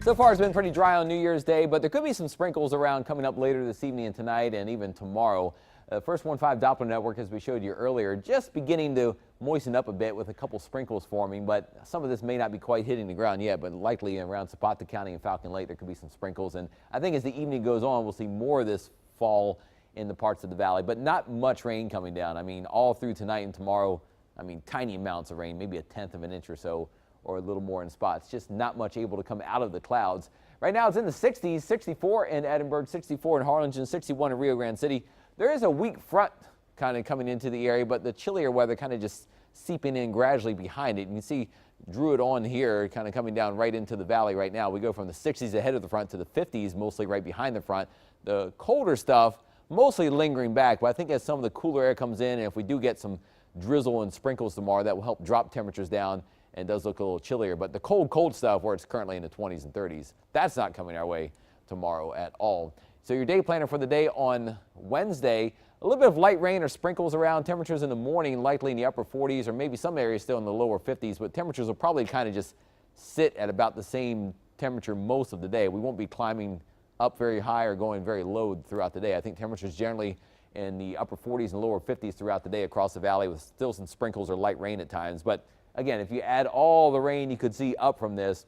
So far, it's been pretty dry on New Year's Day, but there could be some sprinkles around coming up later this evening and tonight and even tomorrow. First 1.5 Doppler network, as we showed you earlier, just beginning to moisten up a bit with a couple sprinkles forming, but some of this may not be quite hitting the ground yet, but likely around Zapata County and Falcon Lake, there could be some sprinkles. And I think as the evening goes on, we'll see more of this fall in the parts of the valley, but not much rain coming down. I mean, all through tonight and tomorrow, tiny amounts of rain, maybe 1/10 of an inch or so, or a little more in spots, just not much able to come out of the clouds. Right now it's in the 60s, 64 in Edinburg, 64 in Harlingen, 61 in Rio Grande City. There is a weak front kind of coming into the area, but the chillier weather kind of just seeping in gradually behind it. You can see Druid on here kind of coming down right into the valley right now. We go from the 60s ahead of the front to the 50s, mostly right behind the front. The colder stuff mostly lingering back, but I think as some of the cooler air comes in, and if we do get some drizzle and sprinkles tomorrow, that will help drop temperatures down and does look a little chillier. But the cold stuff, where it's currently in the 20s and 30s, that's not coming our way tomorrow at all. So your day planner for the day on Wednesday, a little bit of light rain or sprinkles around. Temperatures in the morning likely in the upper 40s, or maybe some areas still in the lower 50s, but temperatures will probably kind of just sit at about the same temperature most of the day. We won't be climbing up very high or going very low throughout the day. I think temperatures generally in the upper 40s and lower 50s throughout the day across the valley, with still some sprinkles or light rain at times. But again, if you add all the rain you could see up from this,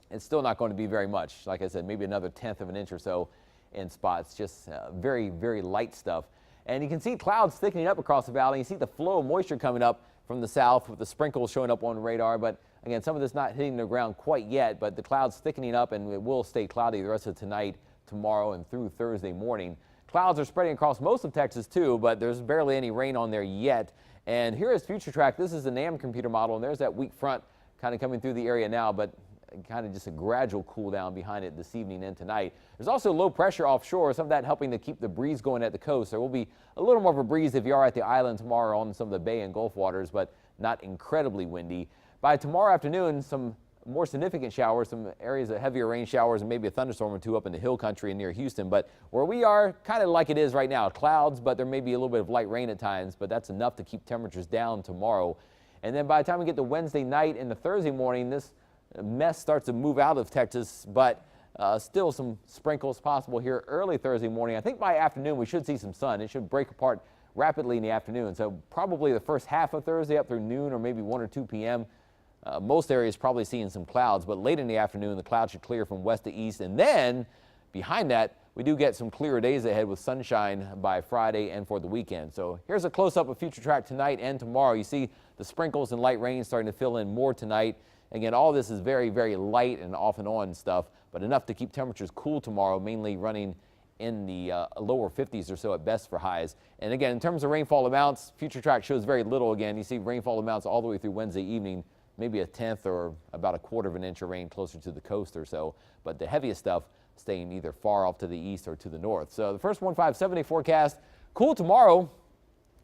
it's still not going to be very much. Like I said, maybe another 1/10 of an inch or so in spots, just very, very light stuff. And you can see clouds thickening up across the valley. You see the flow of moisture coming up from the south with the sprinkles showing up on radar. But again, some of this not hitting the ground quite yet, but the clouds thickening up, and it will stay cloudy the rest of tonight, tomorrow, and through Thursday morning. Clouds are spreading across most of Texas too, but there's barely any rain on there yet. And here is Future Track. This is the NAM computer model, and there's that weak front kind of coming through the area now, but kind of just a gradual cool down behind it this evening and tonight. There's also low pressure offshore, some of that helping to keep the breeze going at the coast. There will be a little more of a breeze if you are at the island tomorrow on some of the bay and Gulf waters, but not incredibly windy. By tomorrow afternoon, some more significant showers, some areas of heavier rain showers, and maybe a thunderstorm or two up in the hill country and near Houston. But where we are, kind of like it is right now, clouds, but there may be a little bit of light rain at times, but that's enough to keep temperatures down tomorrow. And then by the time we get to Wednesday night and the Thursday morning, this mess starts to move out of Texas, but still some sprinkles possible here early Thursday morning. I think by afternoon we should see some sun. It should break apart rapidly in the afternoon. So probably the first half of Thursday up through noon or maybe 1 or 2 p.m. Most areas probably seeing some clouds, but late in the afternoon, the clouds should clear from west to east. And then behind that, we do get some clearer days ahead with sunshine by Friday and for the weekend. So here's a close-up of Future Track tonight and tomorrow. You see the sprinkles and light rain starting to fill in more tonight. Again, all this is very, very light and off and on stuff, but enough to keep temperatures cool tomorrow, mainly running in the lower 50s or so at best for highs. And again, in terms of rainfall amounts, Future Track shows very little. Again, you see rainfall amounts all the way through Wednesday evening, maybe 1/10 or about 1/4 of an inch of rain closer to the coast or so. But the heaviest stuff staying either far off to the east or to the north. So the first 1.5 7-day forecast, cool tomorrow,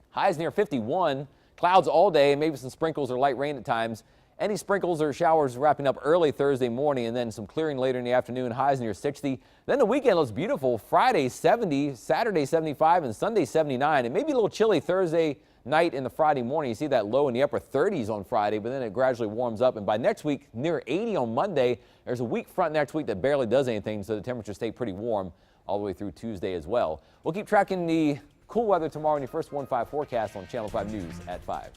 highs near 51, clouds all day, and maybe some sprinkles or light rain at times. Any sprinkles or showers wrapping up early Thursday morning, and then some clearing later in the afternoon, highs near 60. Then the weekend looks beautiful. Friday 70, Saturday 75, and Sunday 79. It may be a little chilly Thursday night and the Friday morning. You see that low in the upper 30s on Friday, but then it gradually warms up. And by next week, near 80 on Monday. There's a weak front next week that barely does anything, so the temperatures stay pretty warm all the way through Tuesday as well. We'll keep tracking the cool weather tomorrow in your first 1.5 forecast on Channel 5 News at 5.